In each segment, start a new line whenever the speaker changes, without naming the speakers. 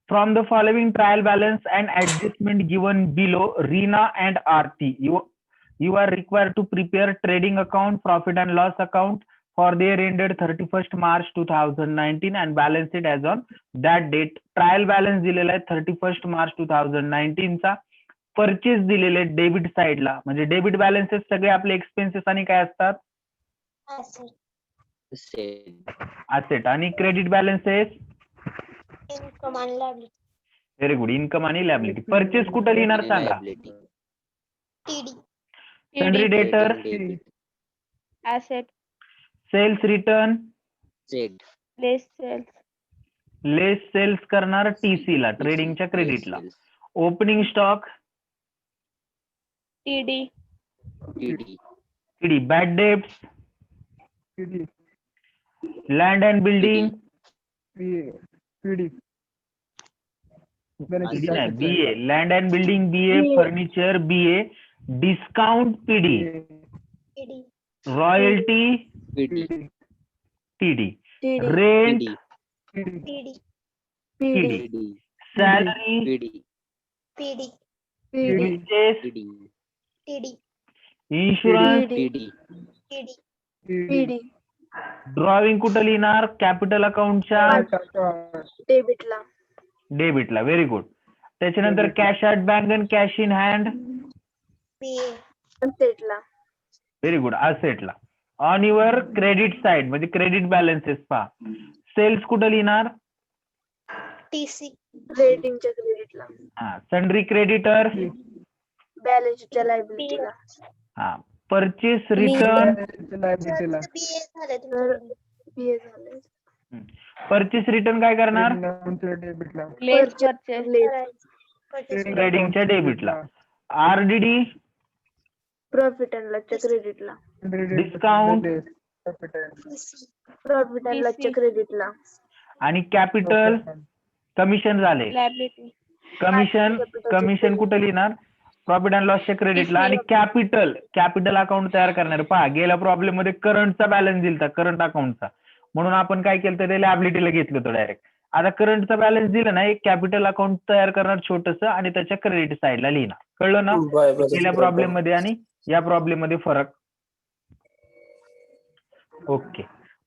From the following trial balance and adjustment given below, Reena and Aarti, you are required to prepare trading account, profit and loss account for the year ended 31st March 2019 and balance it as on that date. Trial balance दिलेला आहे 31st March 2019 चा. Purchase दिलेले debit साइडला, म्हणजे debit balances सगळे आपले expenses आणि काय असतात, असेट, आणि क्रेडिट बॅलन्सेस
इन्कम आणि लायबिलिटी.
व्हेरी गुड, इन्कम आणि लायबिलिटी. परचेस कुठं लिहिणार सांगा.
TD.
Sundry debtor,
asset,
sales return,
less sales,
less sales करणार टीसी ला, ट्रेडिंगच्या क्रेडिटला. Opening stock
TD,
TD. Bad debts, land and building BA, land and building BA, furniture BA, discount PD,
TD.
Royalty TD, rent
TD.
TD, salary
TD. TD.
Insurance
TD.
Drawing कुठं लिहिणार, capital अकाउंटच्या
डेबिटला.
डेबिटला. Very good. त्याच्यानंतर cash at bank and cash in hand
BA. असेटला.
Very good, असेटला. On your credit side म्हणजे credit balances पहा. सेल्स कुठं लिहिणार,
टीसी. ट्रेडिंगच्या क्रेडिटला.
हा. सन्ड्री क्रेडिटर,
बॅलन्स शीटच्या लायबिलिटीला.
हा. परचेस रिटर्न,
बीए झाले. बीए झाले.
परचेस रिटर्न काय करणार,
less purchase,
ट्रेडिंगच्या डेबिटला. आरडीडी,
प्रॉफिट अँड लॉसच्या क्रेडिटला.
डिस्काउंट,
प्रॉफिट अँड लॉसच्या क्रेडिटला.
आणि कॅपिटल कमिशन झाले.
liability,
कमिशन कुठं लिहिणार, प्रॉफिट अँड लॉसच्या क्रेडिटला. आणि कॅपिटल अकाउंट तयार करणार. पहा, गेल्या प्रॉब्लेम मध्ये करंटचा बॅलन्स दिलता, करंट अकाउंटचा, म्हणून आपण काय केलं तर लायबिलिटीला घेतलं होतं डायरेक्ट. आता करंटचा बॅलन्स दिला ना, एक कॅपिटल अकाउंट तयार करणार छोटस आणि त्याच्या क्रेडिट साइडला लिहिणार. कळलं ना गेल्या प्रॉब्लेम मध्ये आणि या प्रॉब्लेम मध्ये फरक. ओके.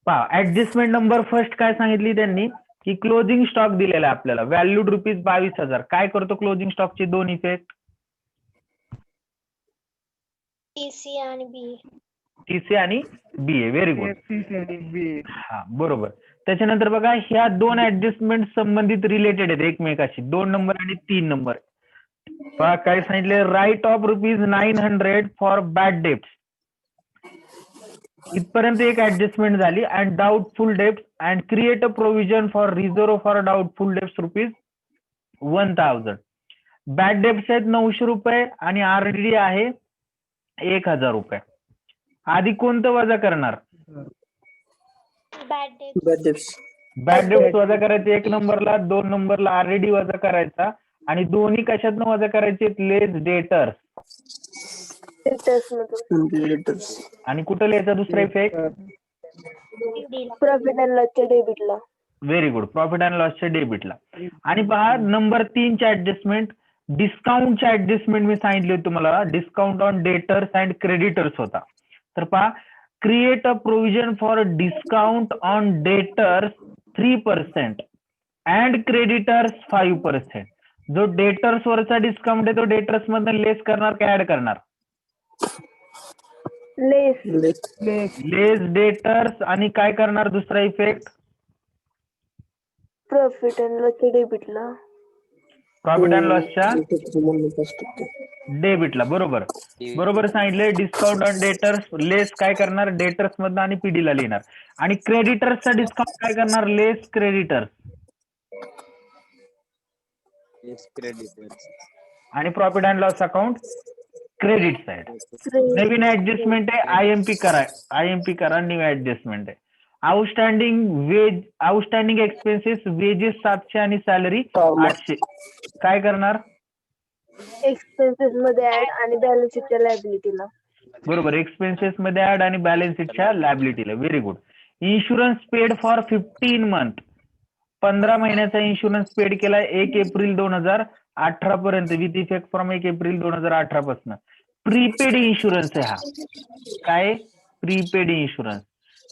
पहा, ऍडजस्टमेंट नंबर फर्स्ट काय सांगितली त्यांनी की क्लोजिंग स्टॉक दिलेला आहे आपल्याला, व्हॅल्यूड रुपीज 22,000. काय करतो क्लोजिंग स्टॉकचे दोन इफेक्ट,
टीसी आणि बीए.
टीसी आणि बीए. Very good. हा, बरोबर. त्याच्यानंतर बघा, ह्या दोन ऍडजस्टमेंट संबंधित रिलेटेड आहेत एकमेकाशी, 2 नंबर आणि 3 नंबर. पहा काय सांगितले, write off rupees 900 for bad debts. इथपर्यंत एक ऍडजस्टमेंट झाली. And doubtful debts and create a provision for reserve for doubtful debts rupees 1000. Bad debts आहेत 900 रुपये आणि आरडीडी आहे 1000 रुपये. आधी कोणतं वजा करणार,
बॅड डेब्ट्स.
बॅड डेब्ट्स वजा करायचे 1 नंबरला, 2 नंबरला आरडीडी वजा करायचा. आणि दोन्ही कशातनं वजा करायचे, लेस डेटर्स. आणि कुठं लिहायचा दुसरा इफेक्ट,
प्रॉफिट अँड लॉसच्या डेबिटला.
व्हेरी गुड, प्रॉफिट अँड लॉसच्या डेबिटला. आणि पहा नंबर 3 चे ऍडजस्टमेंट, डिस्काउंटचे ऍडजस्टमेंट मी सांगितले तुम्हाला, discount on debtors and creditors होता. तर पहा, create a provision for discount on debtors 3% and creditors 5%. जो डेटर्स वरचा डिस्काउंट आहे तो डेटर्स मधून लेस करणार का ऍड करणार, लेस डेटर्स. आणि काय करणार दुसरा इफेक्ट,
प्रॉफिट अँड लॉसच्या डेबिटला.
प्रॉफिट अँड लॉसच्या डेबिटला. बरोबर बरोबर सांगितले. डिस्काउंट ऑन डेटर्स लेस काय करणार, डेटर्स मधनं आणि पीडीला लिहिणार. आणि क्रेडिटर्सचा डिस्काउंट काय करणार, लेस क्रेडिटर्स. आणि profit and loss account credit side. Naveen adjustment आहे, आयएमपी करा, न्यू ऍडजस्टमेंट आहे. आउटस्टँडिंग एक्सपेन्सेस वेजेस 700 आणि सॅलरी 800. काय करणार,
एक्सपेन्सेस मध्ये ऍड आणि बॅलन्स शीटच्या लायबिलिटीला.
बरोबर, एक्सपेन्सेस मध्ये ऍड आणि बॅलन्स शीटच्या लायबिलिटीला. Very good. Insurance paid for 15 month. 15 महिन्याचा इन्शुरन्स पेड केला 1 एप्रिल 2018 पर्यंत विथ इफेक्ट फ्रॉम 1 एप्रिल 2018 पासून. प्रीपेड इन्शुरन्स आहे हा. काय? Prepaid insurance.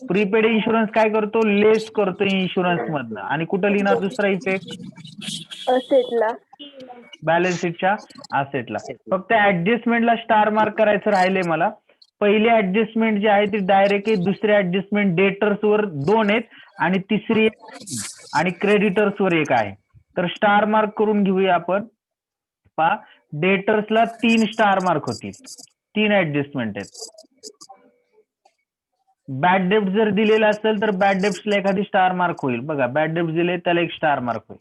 प्रीपेड इन्शुरन्स काय करतो? लेस करतो इन्शुरन्स मधनं. आणि कुठं लिहिणार दुसरा इफेक्ट?
असेटला.
बॅलन्स शीटच्या असेटला. फक्त ऍडजस्टमेंटला स्टार मार्क करायचं राहिले मला. पहिली ऍडजस्टमेंट जी आहे ती डायरेक्ट आहे. दुसरी ऍडजस्टमेंट डेटर्स वर 2 आहेत आणि तिसरी आणि क्रेडिटर्स वर 1 आहे. तर स्टार मार्क करून घेऊया आपण. पहा, डेटर्सला 3 स्टार मार्क होतील. 3 ऍडजस्टमेंट आहेत. बॅड डेप्ट जर दिलेला असेल तर बॅड डेप्टला एखादी स्टार मार्क होईल. बघा, बॅड डेप्ट दिले त्याला 1 स्टार मार्क होईल.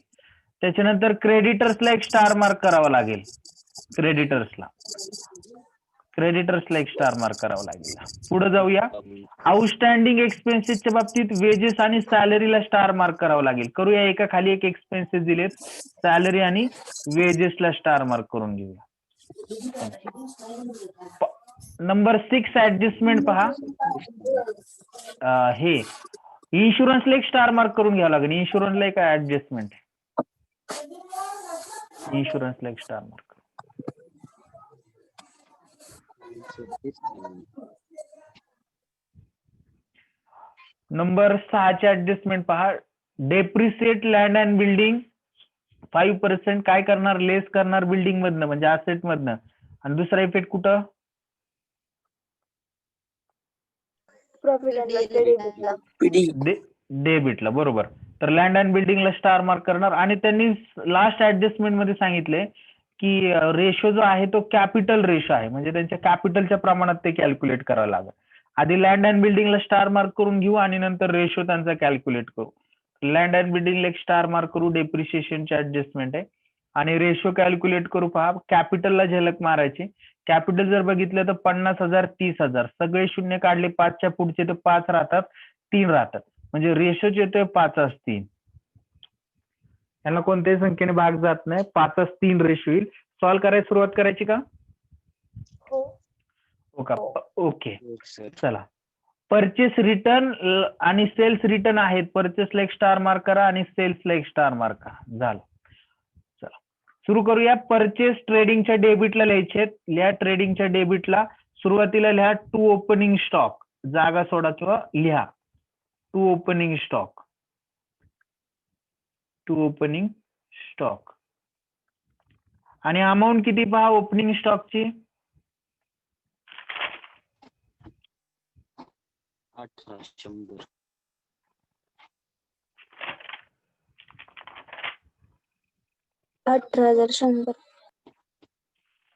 त्याच्यानंतर क्रेडिटर्सला 1 स्टार मार्क करावा लागेल. क्रेडिटर्सला 1 स्टार मार्क करावा लागेल. पुढे जाऊया. आउटस्टँडिंग एक्सपेन्सेसच्या बाबतीत वेजेस आणि सॅलरीला स्टार मार्क करावा लागेल. करूया, एका खाली एक एक्सपेन्सेस दिलेत, सॅलरी आणि वेजेसला स्टार मार्क करून घेऊया. नंबर 6 ऍडजस्टमेंट पहा. हे इन्शुरन्सला 1 स्टार मार्क करून घ्यावं लागेल. इन्शुरन्सला एक ऍडजस्टमेंट आहे. इन्शुरन्सला 1 स्टार मार्क. नंबर 6 ऍडजस्टमेंट पहा. डेप्रिसिएट लँड अँड बिल्डिंग 5% काय करणार? लेस करणार बिल्डिंग मधनं, म्हणजे असेट मधनं. आणि दुसरा इफेक्ट कुठं?
प्रॉफिट अँड लॉस डेबिटला.
डेबिटला. बरोबर. तर लँड अँड बिल्डिंगला स्टार मार्क करणार. आणि त्यांनी लास्ट ऍडजस्टमेंट मध्ये सांगितले की रेशो जो आहे तो कॅपिटल रेशो आहे, म्हणजे त्यांच्या कॅपिटलच्या प्रमाणात ते कॅल्क्युलेट करावं लागेल. आधी लँड अँड बिल्डिंगला स्टार मार्क करून घेऊ आणि नंतर रेशो त्यांचा कॅल्क्युलेट करू. लँड अँड बिल्डिंगला 1 स्टार मार्क करू, डेप्रिशिएशनचे ऍडजस्टमेंट आहे. आणि रेशो कॅल्क्युलेट करू. पहा, कॅपिटलला झलक मारायची. कॅपिटल जर बघितलं तर 50,000, 30,000 सगळे शून्य काढले, 5च्या पुढचे तर 5 राहतात, 3 राहतात, म्हणजे रेशोच येतोय 5:3. यांना कोणत्याही संख्येने भाग जात नाही. 5:3 रेशो येईल. सॉल्व्ह करायला सुरुवात करायची का? हो का? ओके, चला. परचेस रिटर्न आणि सेल्स रिटर्न आहेत. परचेसला 1 स्टार मार्क करा आणि सेल्सला 1 स्टार मार्क करा. झालं. चला सुरू करूया. परचेस ट्रेडिंगच्या डेबिटला लिहायचे. लिहा ट्रेडिंगच्या डेबिटला. सुरुवातीला लिहा टू ओपनिंग स्टॉक. जागा सोडा किंवा लिहा to opening stock. To opening stock. आणि अमाऊंट किती पहा ओपनिंग स्टॉकची?
1800.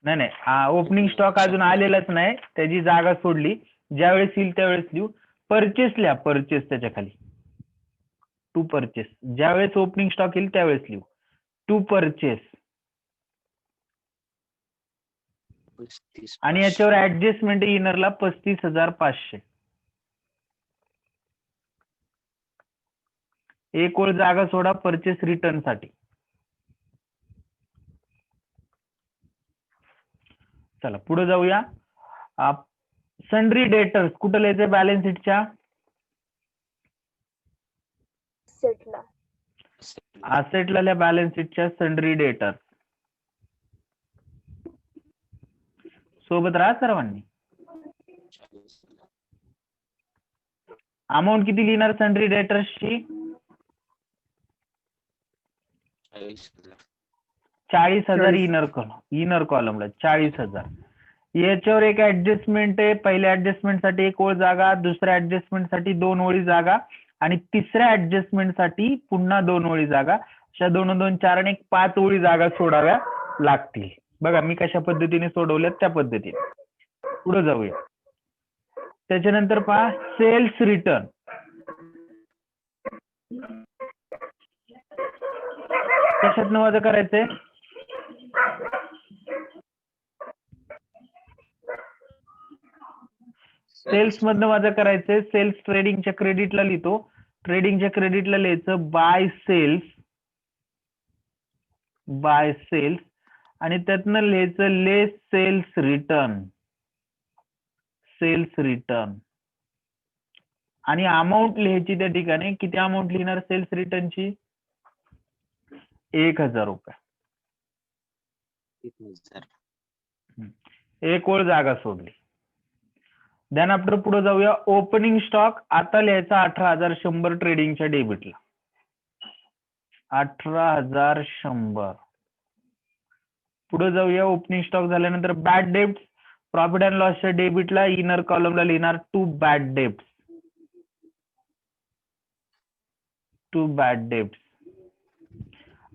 नाही, ओपनिंग स्टॉक अजून आलेलाच नाही, त्याची जागा सोडली. ज्यावेळेस येईल त्यावेळेस लिहू. परचेस लिहा. परचेस त्याच्या खाली टू परचेस. ज्यावेळेस ओपनिंग स्टॉक येईल त्यावेळेस लिहू टू परचेस. आणि याच्यावर ऍडजस्टमेंट इनरला 35,500. एक ओळ जागा सोडा परचेस रिटर्न साठी. चला पुढे जाऊया. सन्ड्री डेटर्स कुठं लिहायचं? बॅलन्स शीटच्या असेटला लिहा. बॅलन्स शीटच्या सन्ड्री डेटर्स. सोबत राहा सर्वांनी. अमाऊंट किती लिहिणार सन्ड्री डेटर्सची? 40,000 इनर कॉलमला 40,000. याच्यावर एक ऍडजस्टमेंट आहे. पहिल्या ऍडजस्टमेंट साठी 1 ओळ जागा, दुसऱ्या ऍडजस्टमेंट साठी 2 ओळी जागा आणि तिसऱ्या ऍडजस्टमेंट साठी पुन्हा 2 ओळी जागा. अशा 2, 2, 4 आणि 5 ओळी जागा सोडाव्या लागतील. बघा मी कशा पद्धतीने सोडवल्यात त्या पद्धतीने. पुढे जाऊया. त्याच्यानंतर पहा सेल्स रिटर्न. कशात वजा करायचंय? सेल्स मधनं वजा करायचंय. सेल्स ट्रेडिंगच्या क्रेडिटला लिहितो. ट्रेडिंगच्या क्रेडिटला लिहायचं बाय सेल्स. Bye cells. आणि त्यातनं लिहायचं less sales return. Sales return. आणि अमाऊंट लिहायची त्या ठिकाणी. किती अमाऊंट लिहिणार सेल्स रिटर्नची? 1000 रुपये.
1000.
एक ओळ जागा सोडली. देन आफ्टर पुढे जाऊया. ओपनिंग स्टॉक आता लिहायचा 18,100 ट्रेडिंगच्या डेबिटला. 18,100. पुढे जाऊया. ओपनिंग स्टॉक झाल्यानंतर बॅड डेब्ट्स प्रॉफिट अँड लॉसच्या डेबिटला इनर कॉलमला लिहिणार 2 bad debts. 2 bad debts.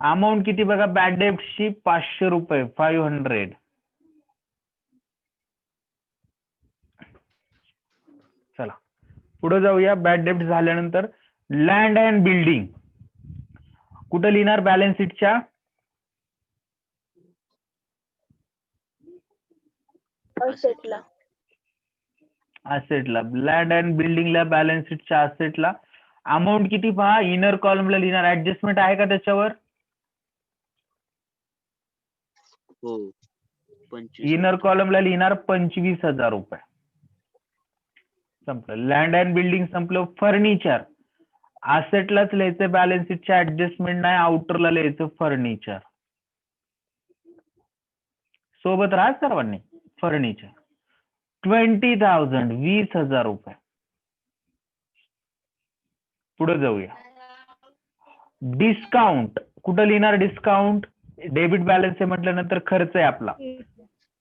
Amount किती बघा बॅड डेब्ट्सची 500 रुपये. 500. चला पुढे जाऊया. बॅड डेब्ट झाल्यानंतर लँड अँड बिल्डिंग कुठे लिहिणार बॅलन्स शीटच्या
असेटला.
असेटला. लँड अँड बिल्डिंगला बॅलन्स शीटच्या असेटला अमाऊंट किती पहा इनर कॉलमला लिहिणार. ऍडजस्टमेंट आहे का त्याच्यावर.
हो 25.
इनर कॉलमला लिहिणार 25,000 रुपये. संपलं. लँड अँड बिल्डिंग संपलं. फर्निचर असेटलाच लिहायचं बॅलन्स शीटच्या ऍडजस्टमेंट नाही. आउटरला लिहायचं फर्निचर. सोबत राहा सर्वांनी. फर्निचर 20,000 20,000 रुपये. पुढे जाऊया. डिस्काउंट कुठं लिहिणार. डिस्काउंट डेबिट बॅलन्स आहे म्हटल्यानंतर खर्च आहे आपला.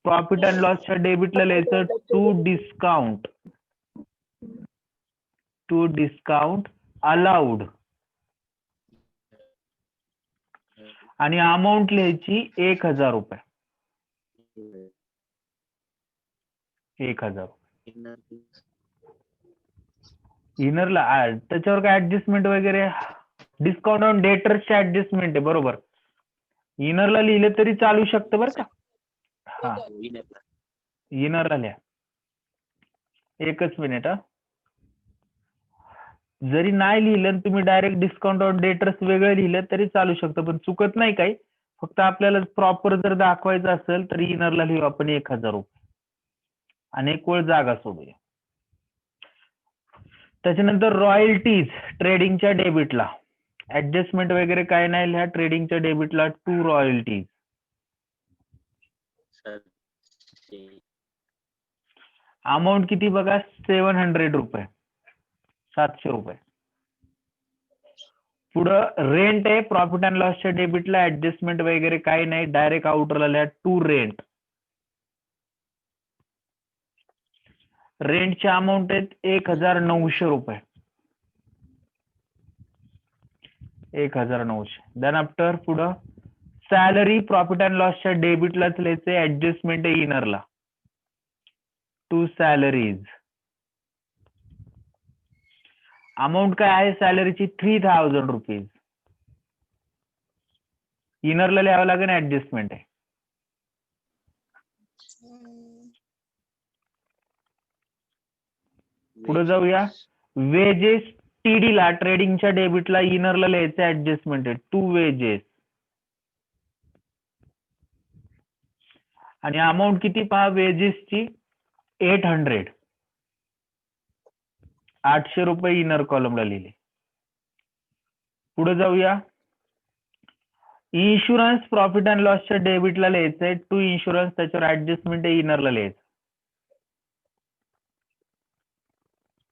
प्रॉफिट अँड लॉसच्या डेबिटला लिहायचं to discount. To discount allowed. आणि अमाऊंट लिहायची 1,000 रुपये. 1,000. इनरला त्याच्यावर काय ऍडजस्टमेंट वगैरे. डिस्काउंट ऑन डेटर्सचे ऍडजस्टमेंट आहे बरोबर. इनरला लिहिले तरी चालू शकतं बरं का. हा इनरला लिहा. एकच मिनिट. जरी नाही लिहिलं तुम्ही डायरेक्ट डिस्काउंट ऑन डेटर्स वेगळं लिहिलं तरी चालू शकतं पण चुकत नाही काही. फक्त आपल्याला प्रॉपर जर दाखवायचं असेल तर इनरला लिहू आपण 1,000 रुपये. आणि एक वेळ जागा सोडूया. त्याच्यानंतर रॉयल्टीज ट्रेडिंगच्या डेबिटला ऍडजस्टमेंट वगैरे काय नाही लिहा. ट्रेडिंगच्या डेबिटला 2 रॉयल्टीज. अमाऊंट किती बघा 700 रुपये. 700 रुपये. पुढं रेंट आहे प्रॉफिट अँड लॉसच्या डेबिटला ऍडजस्टमेंट वगैरे काही नाही. डायरेक्ट आउटरला लिहा 2 रेंट. रेंटचे अमाऊंट आहेत 1,900 रुपये. 1,900. देन आफ्टर पुढं सॅलरी प्रॉफिट अँड लॉसच्या डेबिटलाच लिहायचे. ऍडजस्टमेंट आहे इनरला 2 सॅलरीज. अमाऊंट काय आहे सॅलरीची 3,000 रुपीज. इनरला लिहावं लागेल ऍडजस्टमेंट आहे. पुढे जाऊया. वेजेस टीडी ला ट्रेडिंगच्या डेबिटला इनरला लिहायचं ऍडजस्टमेंट आहे 2 वेजेस. आणि अमाऊंट किती पहा वेजेसची 800. 800 रुपये इनर कॉलमला लिहिले. पुढे जाऊया. इन्शुरन्स प्रॉफिट अँड लॉसच्या डेबिटला लिहायचंय 2 इन्शुरन्स. त्याच्यावर ऍडजस्टमेंट आहे इनरला लिहायचं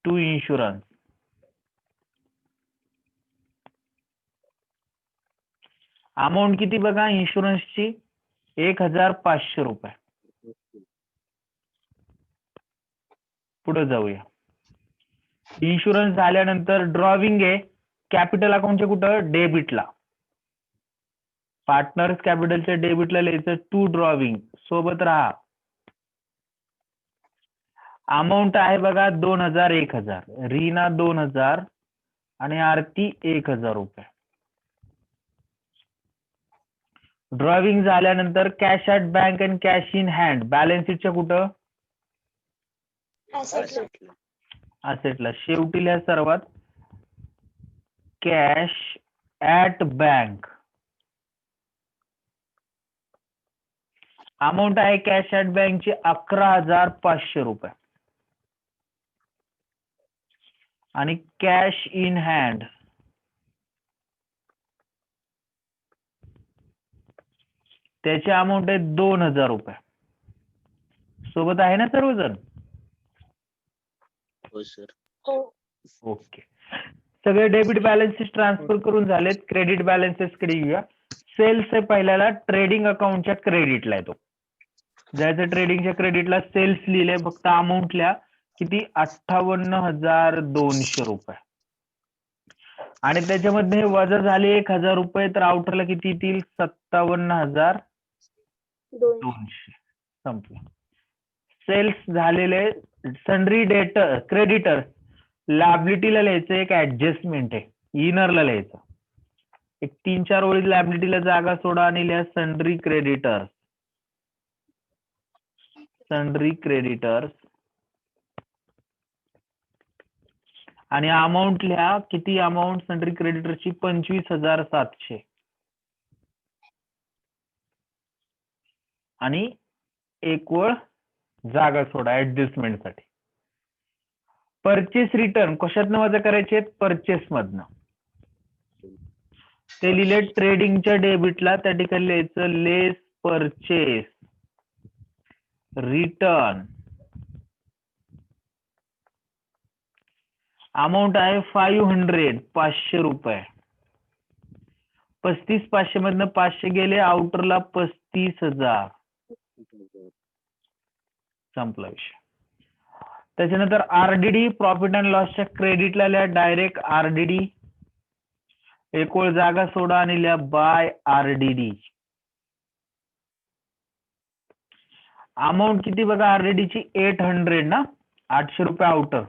2 इन्शुरन्स. अमाऊंट किती बघा इन्शुरन्सची 1,500 रुपये. पुढे जाऊया. इन्शुरन्स झाल्यानंतर ड्रॉविंग आहे कॅपिटल अकाउंटच्या कुठं डेबिटला. पार्टनर्स कॅपिटलच्या डेबिटला लिहायचं 2 ड्रॉविंग. सोबत राहा. अमाऊंट आहे बघा 2,000 1,000. रीना 2,000 आणि आरती 1,000 रुपये. ड्रॉविंग झाल्यानंतर cash at bank and cash in hand balance शीटच्या कुठं असेटला. शेवटी लिहा सर्वात कॅश ॲट बँक. अमाऊंट आहे कॅश ॲट बँकची 11,500 रुपये. आणि कॅश इन हँड त्याची अमाऊंट आहे 2000 रुपये. सोबत आहे ना सर्वजण?
हो सर.
हो.
ओके. सगळे डेबिट बॅलन्सेस ट्रान्सफर करून झालेत. क्रेडिट बॅलन्सेस कडे येऊया. सेल्स आहे पहिल्याला ट्रेडिंग अकाउंटच्या क्रेडिटला येतो. जायचं ट्रेडिंगच्या क्रेडिटला सेल्स लिहिले, फक्त अमाऊंट लिहा किती 58,200 रुपये. आणि त्याच्यामध्ये हे वजा झाले 1000 रुपये, तर आउटरला किती येतील 57,200. संपलं. सेल्स झालेले. सन्ड्री डेटर क्रेडिटर लॅबिलिटीला लिहायचं, एक ऍडजस्टमेंट आहे, इनरला लिहायचं. एक 3-4 ओळी लॅबिलिटीला जागा सोडा आणि लिहा सन्ड्री क्रेडिटर्स. सन्ड्री क्रेडिटर्स आणि अमाऊंट लिहा. किती अमाऊंट सन्ड्री क्रेडिटरची 25,700. आणि एक ओळ जागा सोडा ऍडजस्टमेंट साठी. परचेस रिटर्न कशातनं वजा करायचे? परचेस मधनं. ते लिहिले ट्रेडिंगच्या डेबिटला, त्या ठिकाणी लिहायचं लेस परचेस रिटर्न. अमाऊंट आहे 500 रुपये. 35,500 मधनं 500 गेले, आउटरला 35,000. संपला विषय. त्याच्यानंतर आरडीडी प्रॉफिट अँड लॉसच्या क्रेडिटला लिहा डायरेक्ट आरडीडी. एक ओळ जागा सोडा आणि लिहा बाय आरडीडी. अमाऊंट किती बघा आरडीडीची 800 ना, 800 रुपये आउटर.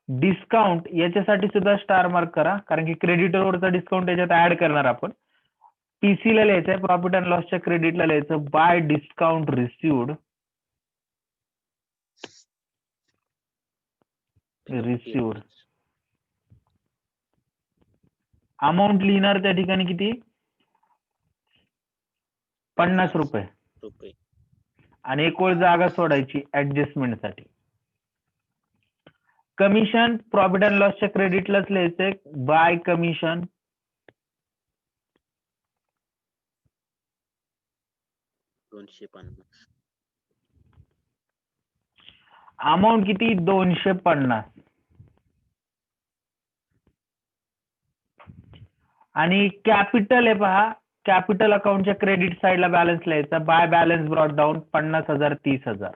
डिस्काउंट याच्यासाठी सुद्धा स्टार मार्क करा, कारण की क्रेडिटरवरचा डिस्काउंट याच्यात ऍड करणार आपण. पीसी ला लिहायचंय, प्रॉफिट अँड लॉसच्या क्रेडिटला लिहायचं बाय डिस्काउंट रिसिव्ड. अमाऊंट लिहिणार त्या ठिकाणी किती 50 रुपये. आणि एक ओळ जागा सोडायची ऍडजस्टमेंट साठी. कमिशन प्रॉफिट अँड लॉसच्या क्रेडिटलाच लिहायचंय बाय कमिशन. अमाऊंट किती 250. आणि कॅपिटल आहे पहा, कॅपिटल अकाउंटच्या क्रेडिट साइडला बॅलन्स लिहायचा by balance brought down 50,000 30,000.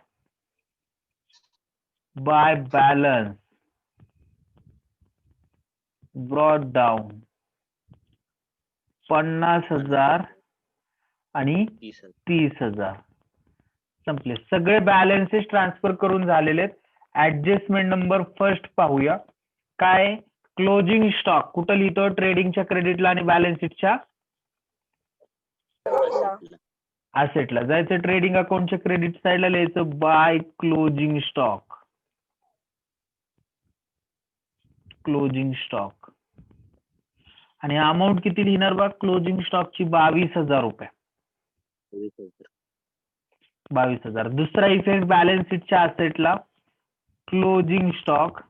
By balance brought down 50,000 आणि 30,000. संपले. सगळे बॅलन्सेस ट्रान्सफर करून झालेले आहेत. ऍडजस्टमेंट नंबर फर्स्ट पाहूया. काय? क्लोजिंग स्टॉक कुठं लिहितो? ट्रेडिंगच्या क्रेडिटला आणि बॅलन्स शीटच्या असेटला. जायचं ट्रेडिंग अकाउंटच्या क्रेडिट साइडला लिहायचं by closing stock. Closing stock. आणि अमाऊंट किती लिहिणार बा क्लोजिंग स्टॉकची 22,000 रुपये. 22,000. दुसरा इफेक्ट बॅलन्स शीटच्या असेटला क्लोजिंग स्टॉक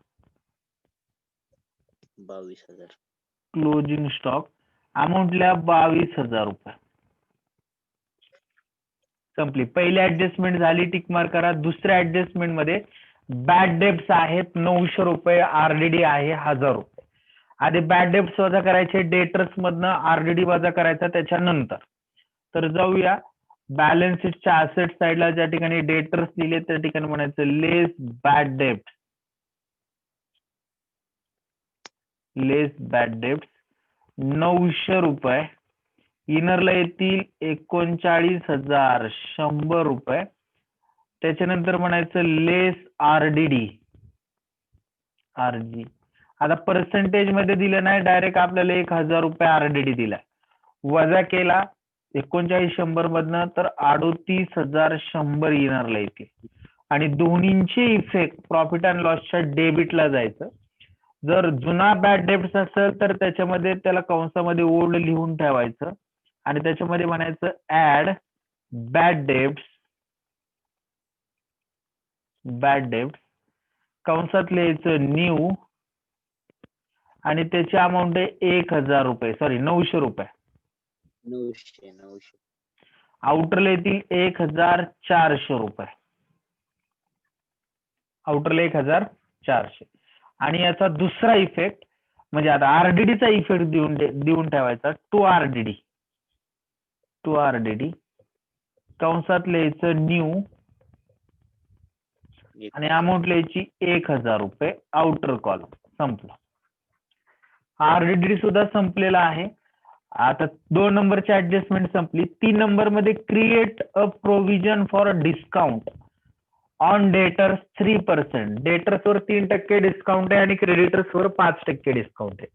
22,000.
क्लोजिंग स्टॉक अमाऊंटला 22,000 रुपये. संपली. पहिली ऍडजस्टमेंट झाली, टिक मार्क करा. दुसऱ्या ऍडजस्टमेंट मध्ये बॅड डेब्ट्स आहेत 900 रुपये, आरडीडी आहे 1000 रुपये. आधी बॅड डेब्ट्स वजा करायचे, डेटर्स मधनं आरडीडी वजा करायचा त्याच्यानंतर. तर जाऊया बॅलन्स शीटच्या असेट साइडला, ज्या ठिकाणी डेटर्स लिहिले त्या ठिकाणी म्हणायचं लेस बॅड डेब्ट्स. लेस बॅड डेब्ट्स 900 रुपये. इनरला येतील 39,100 रुपये. त्याच्यानंतर म्हणायचं लेस आरडीडी. आरजी आता पर्सेंटेज मध्ये दिलं नाही, डायरेक्ट आपल्याला 1,000 रुपये आरडीडी दिला. वजा केला 39,100 मधनं, तर 38,100 इनरला येतील. आणि दोन्हींचे इफेक्ट प्रॉफिट अँड लॉसच्या डेबिटला जायचं. जर जुना बॅड डेब्ट्स असेल तर त्याच्यामध्ये त्याला कंसामध्ये ओल्ड लिहून ठेवायचं आणि त्याच्यामध्ये म्हणायचं add bad debts. Bad debts कंसात लिहायचं न्यू आणि त्याची अमाऊंट आहे 1000 रुपये, सॉरी 900 रुपये.
900.
आउटरला येतील 1400 रुपये. आउटरला 1400. आणि याचा दुसरा इफेक्ट म्हणजे आता आरडीडीचा इफेक्ट देऊन ठेवायचा. टू आरडीडी कंसात लिहायचं न्यू आणि अमाऊंट लिहायची 1000 रुपये. आउटर कॉलम संपलं. आरडीडी सुद्धा संपलेला आहे. आता 2 नंबरची ऍडजस्टमेंट संपली. 3 नंबर मध्ये create a provision for discount on debtors 3%. Debtors वर 3% डिस्काउंट आहे आणि क्रेडिटर्स वर 5% डिस्काउंट आहे.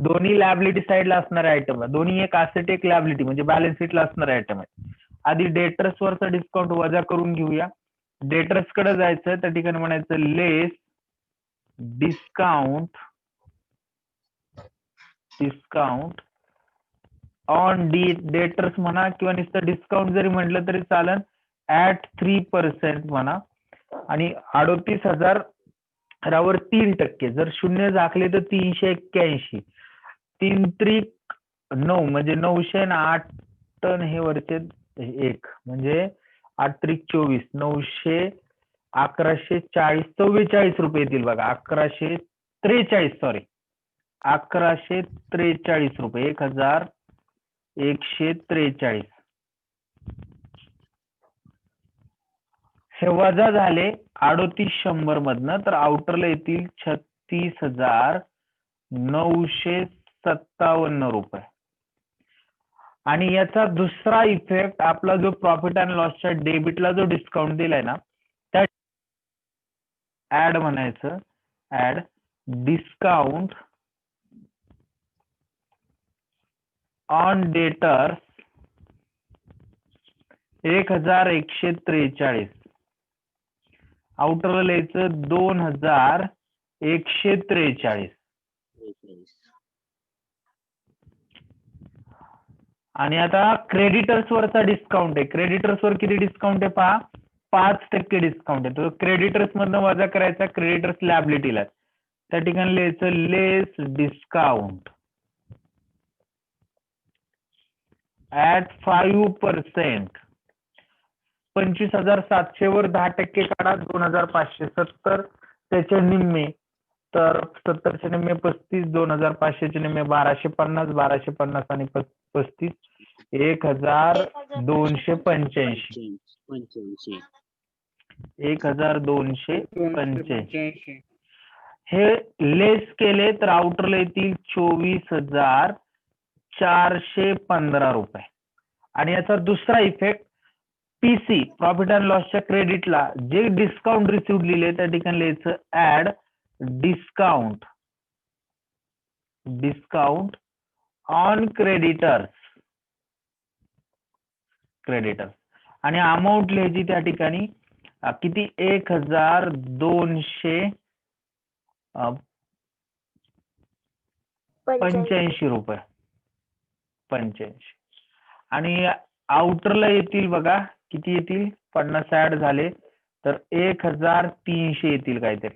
दोन्ही लॅबिलिटी साइडला असणारे आयटम आहे. दोन्ही एक असेट एक लॅबिलिटी म्हणजे बॅलन्स शीटला असणारे आयटम आहे. आधी डेटर्स वरचा डिस्काउंट वजा करून घेऊया. डेटर्स कडे जायचं, त्या ठिकाणी म्हणायचं लेस डिस्काउंट ऑन डेटर्स म्हणा किंवा नुसतं डिस्काउंट जरी म्हटलं तरी चालेल. ऍट 3% म्हणा आणि 38,000 वर 3%. जर शून्य झाकले तर 381. 3 त्रिक 9 म्हणजे 900 आणि 8 टन हे वरचे 1 म्हणजे 8 त्रिक 24. 900 1140 44 रुपये येतील बघा. 1143 सॉरी 1143 रुपये. 1143. हे वजा झाले 3800 मधनं, तर आउटरला येतील 36,957 रुपये. आणि याचा दुसरा इफेक्ट आपला जो प्रॉफिट अँड लॉसच्या डेबिटला जो डिस्काउंट दिलाय ना, त्या ऍड म्हणायचं. Add discount on debtors 1143. आउटरला लिहायचं 2143. आणि आता क्रेडिटर्स वरचा डिस्काउंट आहे. क्रेडिटर्स वर किती डिस्काउंट आहे पहा, 5% डिस्काउंट आहे. तो क्रेडिटर्स मधनं वजा करायचा क्रेडिटर्स लॅबिलिटीला. त्या ठिकाणी लिहायचं लेस डिस्काउंट ऍट 5%. 25,700 वर 10% काढा, 2,570. त्याचे निम्मे तर 70चे निम्मे 35, 2,500चे निम्मे 1250, 1250 आणि 35 1285. 1285. हे लेस केले तर आउटरला येतील 24,415 रुपये. आणि याचा दुसरा इफेक्ट पीसी प्रॉफिट अँड लॉसच्या क्रेडिटला जे डिस्काउंट रिसिव्ह लिहिले त्या ठिकाणी लिहायचं ऍड डिस्काउंट ऑन क्रेडिटर्स आणि अमाऊंट लिहायची त्या ठिकाणी किती 1,285 रुपये. 85. आणि आउटरला येतील बघा किती येतील, 50 ऍड झाले तर 1,300 येतील काहीतरी.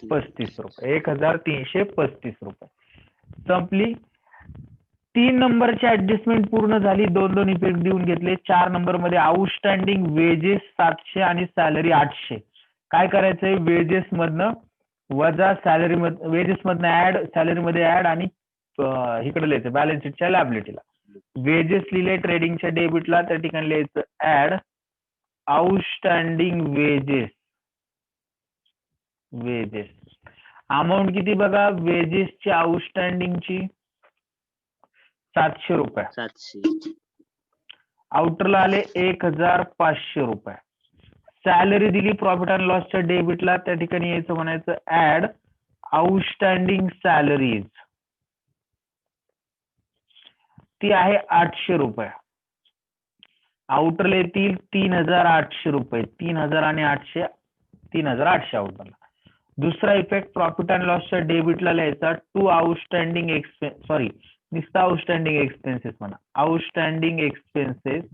35 रुपये. 1,335 रुपये. संपली. 3 नंबरची ऍडजस्टमेंट पूर्ण झाली. 2 इफेक्ट देऊन घेतले. 4 नंबर मध्ये आउटस्टँडिंग वेजेस 700 आणि सॅलरी 800. काय करायचंय, वेजेस मधनं वजा सॅलरी मध्ये, वेजेस मधनं ऍड, सॅलरी मध्ये ऍड आणि इकडे लिहायचं बॅलन्स शीटच्या लॅबिलिटीला. वेजेस लिहिले ट्रेडिंगच्या डेबिटला, त्या ठिकाणी लिहायचं ऍड आउटस्टँडिंग वेजेस. अमाऊंट किती बघा वेजेसची आउटस्टँडिंगची 700 रुपये.
700.
आउटरला आले 1,500 रुपये. सॅलरी दिली प्रॉफिट अँड लॉसच्या डेबिटला, त्या ठिकाणी यायचं म्हणायचं ऍड आउटस्टँडिंग सॅलरीज. ती आहे 800 रुपये. आउटरला येतील 3,800 रुपये. 3,000 आणि 800, 3,800 आउटरला. दुसरा इफेक्ट प्रॉफिट अँड लॉसच्या डेबिटला लिहायचा टू आउटस्टँडिंग एक्सपेन्स, सॉरी नुसतं आउटस्टँडिंग एक्सपेन्सेस म्हणा, आउटस्टँडिंग एक्सपेन्सेस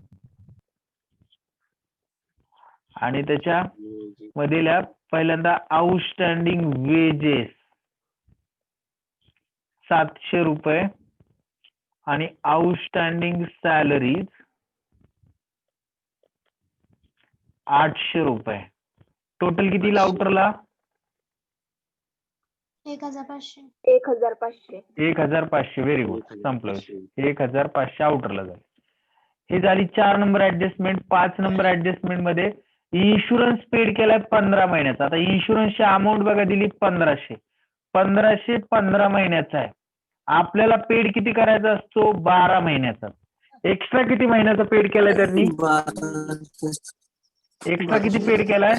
आणि त्याच्या मधील पहिल्यांदा आउटस्टँडिंग वेजेस 700 रुपये आणि आउटस्टँडिंग सॅलरीज 800 रुपये. टोटल किती आउटरला?
1500.
1500. Very good. संपलं. 1500 आउटरला झाले. हे झाली 4 नंबर ऍडजस्टमेंट. 5 नंबर ऍडजस्टमेंट मध्ये इन्शुरन्स पेड केलाय 15 महिन्याचा. आता इन्शुरन्सची अमाऊंट बघा दिली 1500. 1500 15 महिन्याचा आहे. आपल्याला पेड किती करायचा असतो? 12 महिन्याचा. एक्स्ट्रा किती महिन्याचा पेड केलाय त्यांनी? एक्स्ट्रा किती पेड केलाय?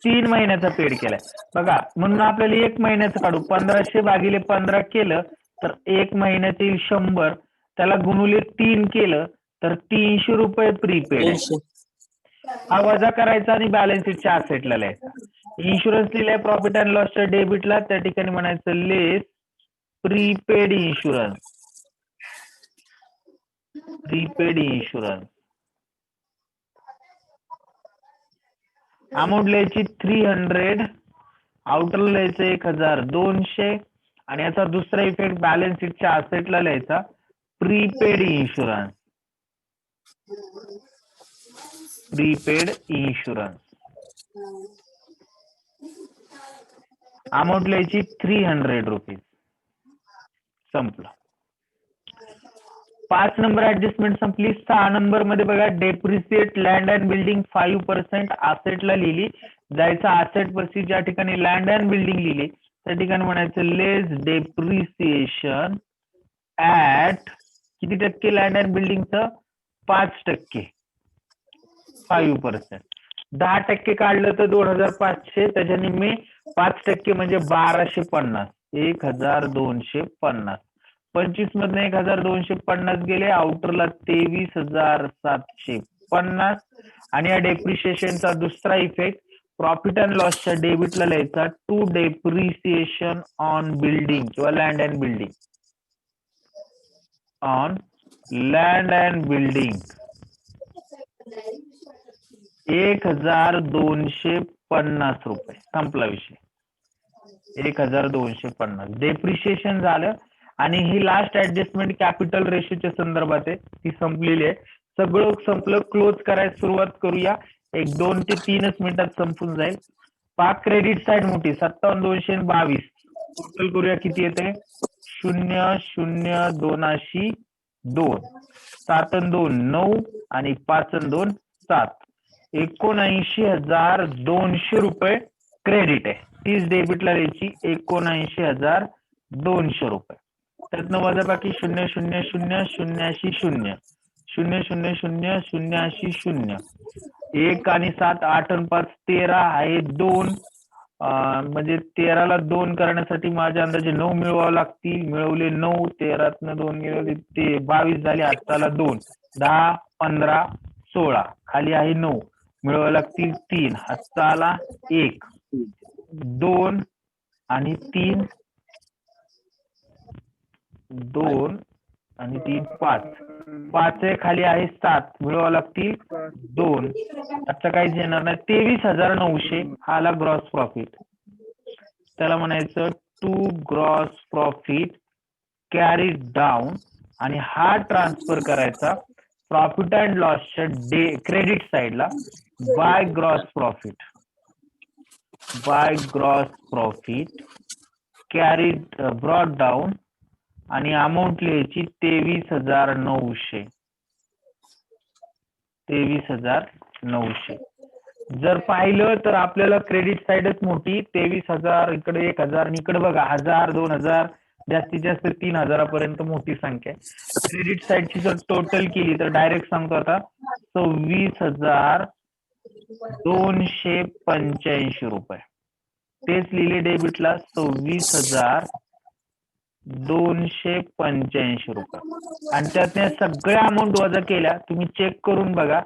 3 महिन्याचा पेड केलाय. बघा, म्हणून आपल्याला 1 महिन्याचं काढू. 1500 भागिले 15 केलं तर 1 महिन्याचे येईल 100. त्याला गुणुले 3 केलं तर 300 रुपये प्रीपेड आहे. हा वजा करायचा आणि बॅलन्स शीटच्या असेटला लिहायचा. इन्शुरन्स लिहिलाय प्रॉफिट अँड लॉसच्या डेबिटला, त्या ठिकाणी म्हणायचं less prepaid insurance. Prepaid insurance amount लिहायची 300, आउटरला लिहायचं 1200 आणि याचा दुसरा इफेक्ट बॅलन्स शीटच्या असेटला लिहायचा prepaid insurance. Prepaid insurance amount लिहायची 300 रुपीज. संपलं. 5 नंबर ऍडजस्टमेंट संपली. 6 नंबर मध्ये बघा डेप्रिसिएट लँड अँड बिल्डिंग 5% असेटला लिहिली. जायचं असेट पर्सी ज्या ठिकाणी लँड अँड बिल्डिंग लिहिली त्या ठिकाणी म्हणायचं लेस डेप्रिसिएशन ऍट किती टक्के लँड अँड बिल्डिंगचं? 5%. 5%. 10% काढलं तर 2500. त्याच्याने मी 5% म्हणजे 1250. 1250. 25 मधनं 1250 गेले. आउटरला 23,750. आणि या डेप्रिसिएशनचा दुसरा इफेक्ट प्रॉफिट अँड लॉसच्या डेबिटला लिहायचा टू डेप्रिसिएशन ऑन बिल्डिंग किंवा land and building. On land and building 1250 रुपये. संपला विषय. 1250 डेप्रिसिएशन झालं. आणि ही लास्ट ऍडजस्टमेंट कॅपिटल रेशोच्या संदर्भात आहे, ती संपलेली आहे. सगळं संपलं. क्लोज करायला सुरुवात करूया. 1-2 ते 3 मिनिटात संपून जाईल. पाक क्रेडिट साइड मोठी 57,222. टोटल करूया किती येते? 0,0,282. 7-2 9 आणि 5-2 7. 79,200 रुपये क्रेडिट आहे. 30 डेबिटला द्यायची 79,200 रुपये. त्यातनं वजाबाकी 0,0,0,0,0,0,0. 0,0,0,0,0,0,0. 1 आणि 7 8 आणि 5 13 आहे 2. म्हणजे 13ला 2 करण्यासाठी माझ्या अंदाजे 9 मिळवावं लागतील. मिळवले 9. 13तनं 2 गेले ते 22 झाले. आत्ताला 2 10 15 16 खाली आहे 9 मिळवावं लागतील 3. आत्ताला 1 2 आणि 3 2 आणि 3 5 5 आहे. खाली आहे 7 मिळवावं लागतील 2. आता काहीच येणार नाही. 23,900 हा आला ग्रॉस प्रॉफिट. त्याला म्हणायचं to gross profit carry down आणि हा ट्रान्सफर करायचा प्रॉफिट अँड लॉसच्या क्रेडिट साइडला by gross profit. By gross profit carry brought down आणि अमाऊंट लिहायची 23,900. 23,900. जर पाहिलं तर आपल्याला क्रेडिट साइडच मोठी 23,000 इकडे 1,000 आणि इकडे बघा 1,000 2,000 जास्तीत जास्त 3,000 पर्यंत मोठी संख्या आहे. क्रेडिट साइडची जर टोटल केली तर डायरेक्ट सांगतो आता 26,285 रुपये. तेच लिहिले डेबिटला 26,285 रुपये. आणि त्यातल्या सगळ्या अमाऊंट वजा केल्या तुम्ही चेक करून बघा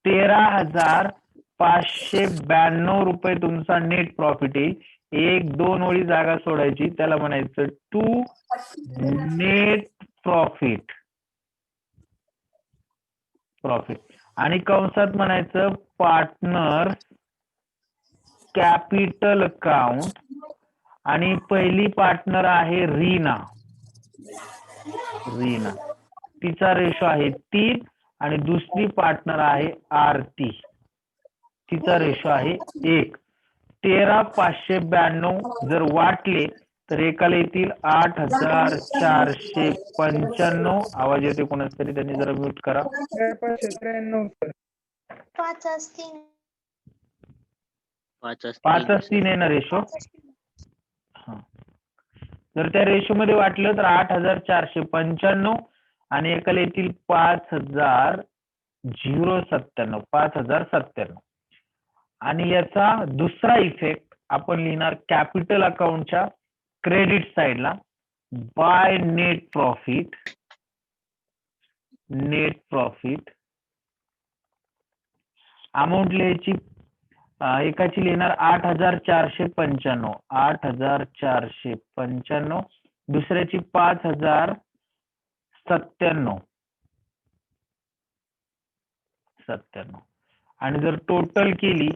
13,592 रुपये तुमचा नेट प्रॉफिट येईल. 1-2 ओळी जागा सोडायची. त्याला म्हणायचं टू नेट प्रॉफिट. आणि कंसात म्हणायचं पार्टनर कॅपिटल अकाउंट आणि पहिली पार्टनर आहे रीना. तिचा रेशो आहे 3 आणि दुसरी पार्टनर आहे आरती, तिचा रेशो आहे 1. 13,592 जर वाटले तर एकाला येतील 8,495. आवाज येते कोणाच तरी, त्यांनी जरा म्यूट करा.
593 सर.
5 असतील.
5 आहे ना रेशो. जर त्या रेशो मध्ये वाटलं तर 8,495 आणि एकाला येतील 5,097. आणि याचा दुसरा इफेक्ट आपण लिहिणार कॅपिटल अकाउंटच्या क्रेडिट साइडला. बाय नेट प्रॉफिट अमाऊंट लिहायची, एकाची लिहिणार 8,495, दुसऱ्याची 5,097. आणि जर टोटल केली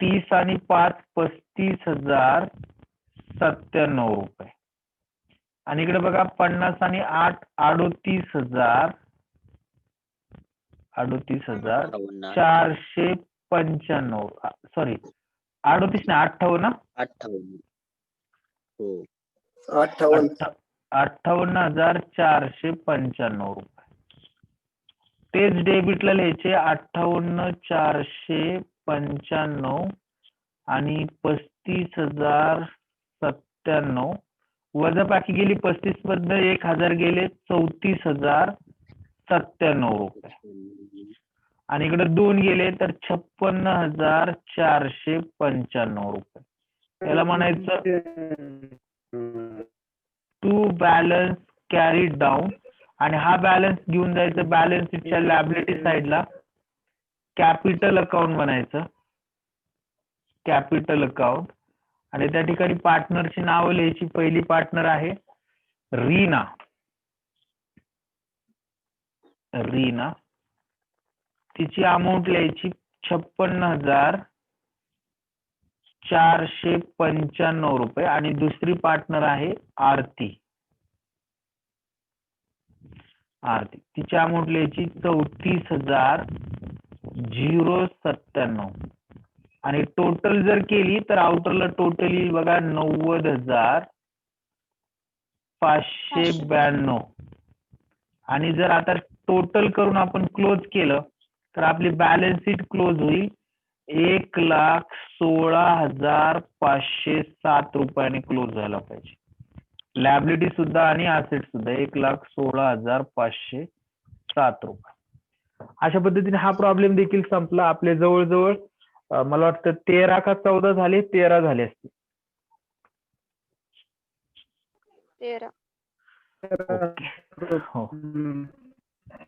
30 आणि 5 35,097 रुपये. आणि इकडे बघा 50 आणि 8 38,000 495. सॉरी 38 नाही 58. 58,495 रुपये. तेच डेबिटला लिहायचे 58,495 आणि 35,097. वजाबाकी गेली 35 मधनं 1,000 गेले 34,097 रुपये. आणि इकडे 2 गेले तर 56,495 रुपये. त्याला म्हणायचं टू बॅलन्स कॅरीड डाऊन. आणि हा बॅलन्स घेऊन जायचं बॅलन्स शीटच्या लायबिलिटी साइडला, कॅपिटल अकाउंट बनायचं, कॅपिटल अकाउंट. आणि त्या ठिकाणी पार्टनरची नावं लिहायची. पहिली पार्टनर आहे रीना. तिची अमाऊंट लिहायची 56,495 रुपये. आणि दुसरी पार्टनर आहे आरती. तिची अमाऊंट लिहायची 34,097. आणि टोटल जर केली तर आउटरला टोटल येईल बघा 90,592. आणि जर आता टोटल करून आपण क्लोज केलं तर आपली बॅलन्स शीट क्लोज होईल 1,16,507 रुपयाने क्लोज झाला पाहिजे. लायबिलिटी सुद्धा आणि असेट सुद्धा 1,16,507 रुपये. अशा पद्धतीने हा प्रॉब्लेम देखील संपला. आपले जवळजवळ मला वाटतं 13 का 14 झाले, 13 झाले असतील.
13.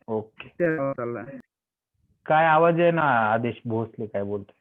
ओके. काय आवाज आहे ना आदेश भोसले, काय बोलतोय?